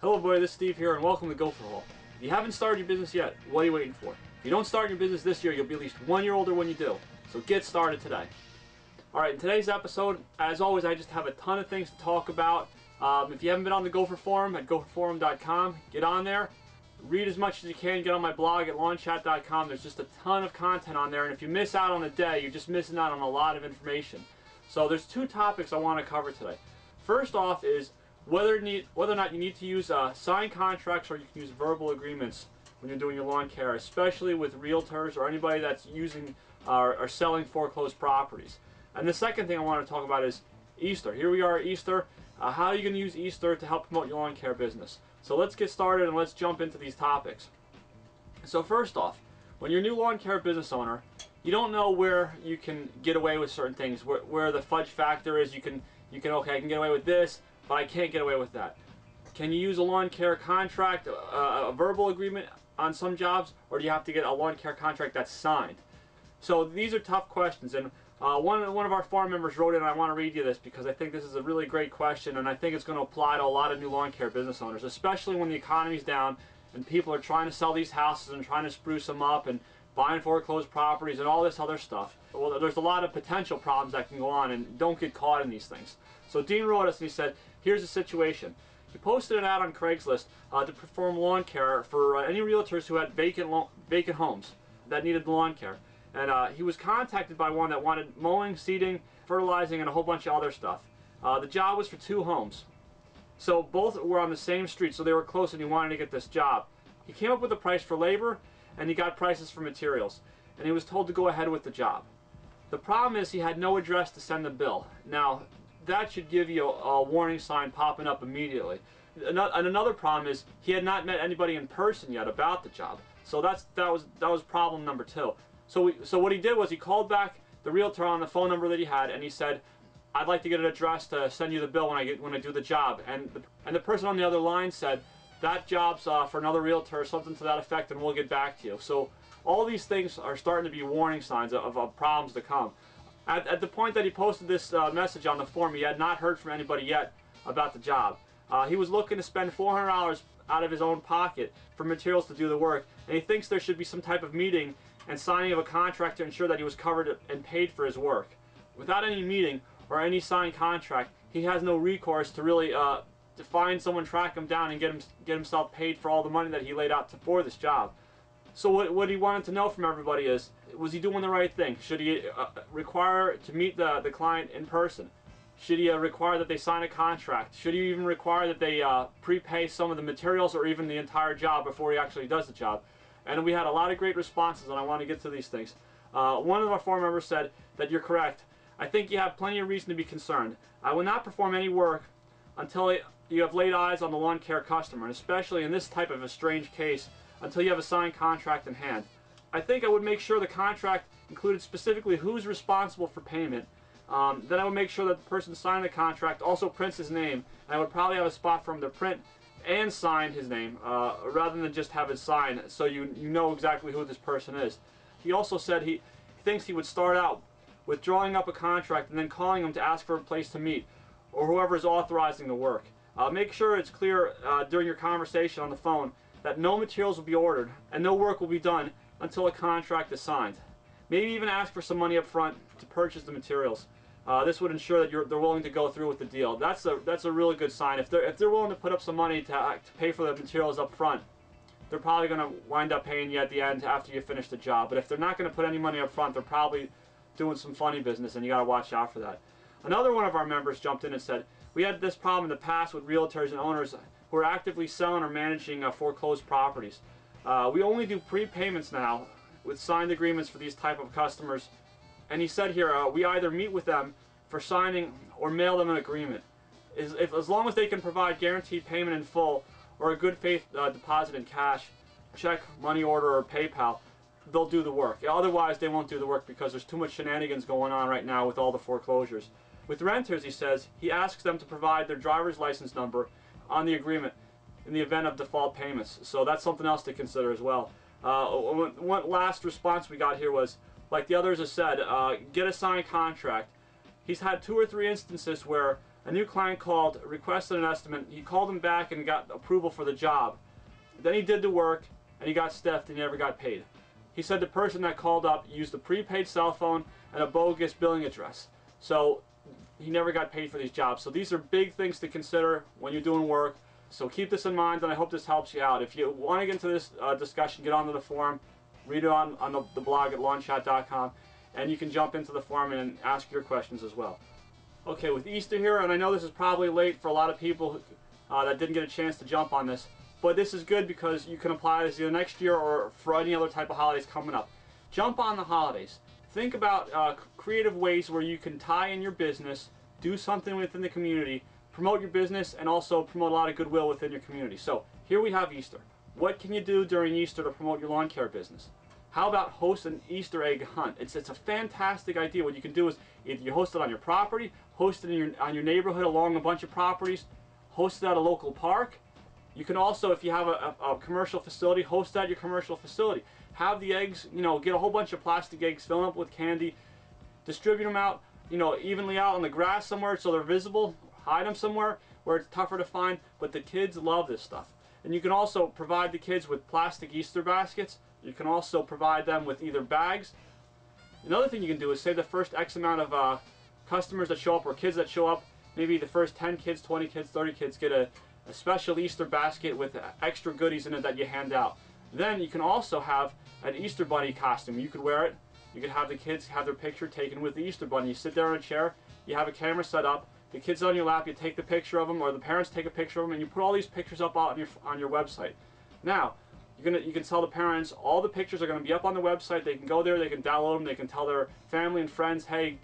Hello everybody, this is Steve here and welcome to GopherHaul. If you haven't started your business yet, what are you waiting for? If you don't start your business this year, you'll be at least 1 year older when you do. So get started today. Alright, in today's episode, as always, I just have a ton of things to talk about. If you haven't been on the Gopher Forum at gopherforum.com, get on there. Read as much as you can. Get on my blog at lawnchat.com. There's just a ton of content on there, and if you miss out on a day, you're just missing out on a lot of information. So there's two topics I want to cover today. First off is whether or not you need to use signed contracts or you can use verbal agreements when you're doing your lawn care, especially with realtors or anybody that's using or selling foreclosed properties. And the second thing I want to talk about is Easter. Here we are at Easter. How are you going to use Easter to help promote your lawn care business? So let's get started and let's jump into these topics. So first off, when you're a new lawn care business owner, you don't know where you can get away with certain things, where the fudge factor is. You can okay, I can get away with this, but I can't get away with that. Can you use a lawn care contract, a verbal agreement on some jobs, or do you have to get a lawn care contract that's signed? So these are tough questions, and one of our forum members wrote in, and I want to read you this because I think this is a really great question, and I think it's going to apply to a lot of new lawn care business owners, especially when the economy's down and people are trying to sell these houses and trying to spruce them up and buying foreclosed properties and all this other stuff. Well, there's a lot of potential problems that can go on, and don't get caught in these things. So Dean wrote us and he said, here's the situation. He posted an ad on Craigslist to perform lawn care for any realtors who had vacant homes that needed lawn care. And he was contacted by one that wanted mowing, seeding, fertilizing, and a whole bunch of other stuff. The job was for 2 homes. So both were on the same street, so they were close, and he wanted to get this job. He came up with a price for labor, and he got prices for materials. And he was told to go ahead with the job. The problem is he had no address to send the bill. Now, that should give you a warning sign popping up immediately. And another problem is he had not met anybody in person yet about the job. So that was problem number 2. So what he did was he called back the realtor on the phone number that he had, and he said, I'd like to get an address to send you the bill when I do the job. And the person on the other line said, that job's for another realtor or something to that effect, and we'll get back to you. So all these things are starting to be warning signs of problems to come. At the point that he posted this message on the forum, he had not heard from anybody yet about the job. He was looking to spend $400 out of his own pocket for materials to do the work, and he thinks there should be some type of meeting and signing of a contract to ensure that he was covered and paid for his work. Without any meeting or any signed contract, he has no recourse to really to find someone, track him down, and get himself paid for all the money that he laid out for this job. So what he wanted to know from everybody is, was he doing the right thing? Should he require to meet the client in person? Should he require that they sign a contract? Should he even require that they prepay some of the materials or even the entire job before he actually does the job? And we had a lot of great responses, and I want to get to these things. One of our forum members said that you're correct. I think you have plenty of reason to be concerned. I will not perform any work until you have laid eyes on the lawn care customer, and especially in this type of a strange case, until you have a signed contract in hand. I think I would make sure the contract included specifically who's responsible for payment. Then I would make sure that the person signing the contract also prints his name, and I would probably have a spot for him to print and sign his name, rather than just have it signed, so you know exactly who this person is. He also said he thinks he would start out with drawing up a contract and then calling him to ask for a place to meet, or whoever is authorizing the work. Make sure it's clear during your conversation on the phone that no materials will be ordered and no work will be done until a contract is signed. Maybe even ask for some money up front to purchase the materials. This would ensure that they're willing to go through with the deal. That's a really good sign. If they're willing to put up some money to pay for the materials up front, they're probably going to wind up paying you at the end after you finish the job. But if they're not going to put any money up front, they're probably doing some funny business, and you got to watch out for that. Another one of our members jumped in and said, we had this problem in the past with realtors and owners who are actively selling or managing foreclosed properties. We only do prepayments now with signed agreements for these type of customers. And he said here, we either meet with them for signing or mail them an agreement. As long as they can provide guaranteed payment in full or a good faith deposit in cash, check, money order, or PayPal, they'll do the work. Otherwise, they won't do the work because there's too much shenanigans going on right now with all the foreclosures. With renters, he says, he asks them to provide their driver's license number on the agreement in the event of default payments. So that's something else to consider as well. One last response we got here was, like the others have said, get a signed contract. He's had 2 or 3 instances where A new client called, requested an estimate. He called him back and got approval for the job. Then he did the work and he got stiffed and he never got paid. He said the person that called up used a prepaid cell phone and a bogus billing address. So he never got paid for these jobs. So these are big things to consider when you're doing work. So keep this in mind, and I hope this helps you out. If you want to get into this discussion, get onto the forum, read it on the blog at lawnchat.com, and you can jump into the forum and ask your questions as well. Okay, with Easter here, and I know this is probably late for a lot of people that didn't get a chance to jump on this, but this is good because you can apply this either next year or for any other type of holidays coming up. Jump on the holidays. Think about creative ways where you can tie in your business, do something within the community, promote your business, and also promote a lot of goodwill within your community. So here we have Easter. What can you do during Easter to promote your lawn care business? How about host an Easter egg hunt? It's a fantastic idea. What you can do is either you host it on your property, host it on your neighborhood along a bunch of properties, host it at a local park. You can also, if you have a commercial facility, host at your commercial facility. Have the eggs, get a whole bunch of plastic eggs, fill them up with candy, distribute them out, evenly out on the grass somewhere so they're visible, hide them somewhere where it's tougher to find, but the kids love this stuff. And you can also provide the kids with plastic Easter baskets. You can also provide them with either bags. Another thing you can do is say the first X amount of customers that show up or kids that show up, maybe the first 10 kids, 20 kids, 30 kids get a special Easter basket with extra goodies in it that you hand out. Then you can also have an Easter bunny costume. You could wear it. You could have the kids have their picture taken with the Easter bunny. You sit there in a chair, you have a camera set up, the kids on your lap, you take the picture of them, or the parents take a picture of them, and you put all these pictures up on your website. Now, you can tell the parents all the pictures are going to be up on the website. They can go there, they can download them, they can tell their family and friends, hey,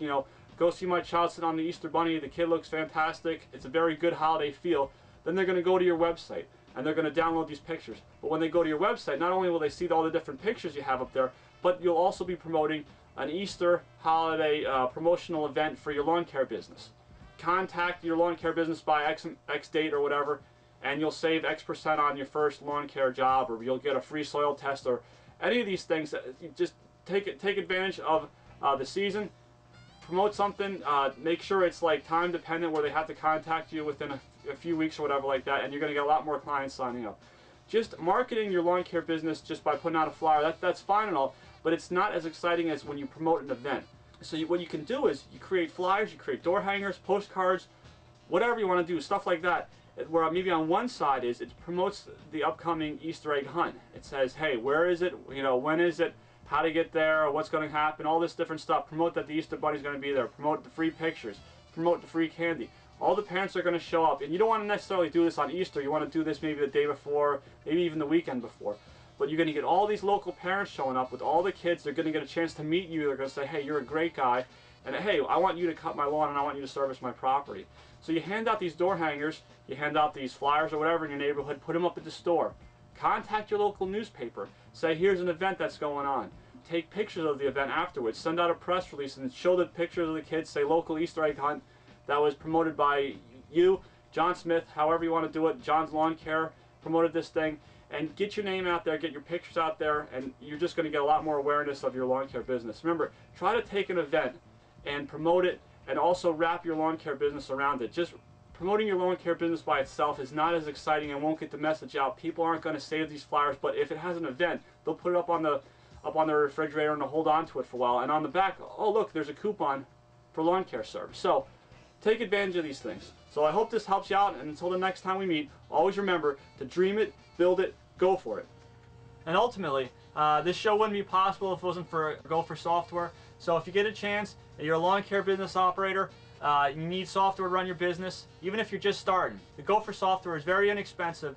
go see my child sit on the Easter bunny. The kid looks fantastic. It's a very good holiday feel. Then they're going to go to your website and they're going to download these pictures. But when they go to your website, not only will they see all the different pictures you have up there, but you'll also be promoting an Easter holiday promotional event for your lawn care business. Contact your lawn care business by X date or whatever, and you'll save X% on your first lawn care job, or you'll get a free soil test, or any of these things. You just take advantage of the season. Promote something, make sure it's like time dependent where they have to contact you within a few weeks or whatever like that, and you're going to get a lot more clients signing up. Just marketing your lawn care business just by putting out a flyer, that's fine and all, but it's not as exciting as when you promote an event. So what you can do is you create flyers, you create door hangers, postcards, whatever you want to do, stuff like that. Where maybe on one side it promotes the upcoming Easter egg hunt. It says, hey, where is it, when is it, how to get there, what's going to happen, all this different stuff. Promote that the Easter bunny is going to be there. Promote the free pictures. Promote the free candy. All the parents are going to show up. And you don't want to necessarily do this on Easter. You want to do this maybe the day before, maybe even the weekend before. But you're going to get all these local parents showing up with all the kids. They're going to get a chance to meet you. They're going to say, hey, you're a great guy. And hey, I want you to cut my lawn and I want you to service my property. So you hand out these door hangers, you hand out these flyers or whatever in your neighborhood, put them up at the store. Contact your local newspaper. Say, here's an event that's going on. Take pictures of the event afterwards. Send out a press release and show the pictures of the kids. Say local Easter egg hunt that was promoted by you, John Smith, however you want to do it. John's Lawn Care promoted this thing. And get your name out there, get your pictures out there, and you're just going to get a lot more awareness of your lawn care business. Remember, try to take an event and promote it and also wrap your lawn care business around it. Just promoting your lawn care business by itself is not as exciting and won't get the message out. People aren't going to save these flyers, but if it has an event, they'll put it up on their refrigerator and they'll hold on to it for a while. And on the back, oh look, there's a coupon for lawn care service. So take advantage of these things. So I hope this helps you out, and until the next time we meet, always remember to dream it, build it, go for it. And ultimately, this show wouldn't be possible if it wasn't for Gopher software. So if you get a chance, and you're a lawn care business operator, you need software to run your business, even if you're just starting. The Gopher software is very inexpensive,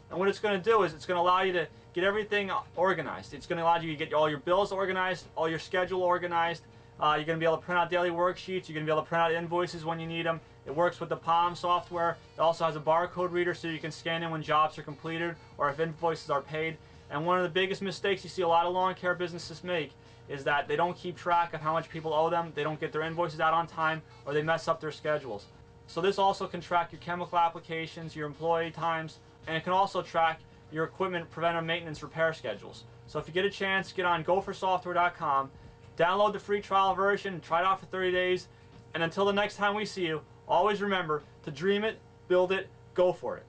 and what it's going to do is it's going to allow you to get everything organized. It's going to allow you to get all your bills organized, all your schedule organized. You're going to be able to print out daily worksheets. You're going to be able to print out invoices when you need them. It works with the Palm software. It also has a barcode reader so you can scan in when jobs are completed or if invoices are paid. And one of the biggest mistakes you see a lot of lawn care businesses make is that they don't keep track of how much people owe them, they don't get their invoices out on time, or they mess up their schedules. So this also can track your chemical applications, your employee times, and it can also track your equipment preventive maintenance repair schedules. So if you get a chance, get on gophersoftware.com, download the free trial version, try it out for 30 days, and until the next time we see you, Always remember to dream it, build it, go for it.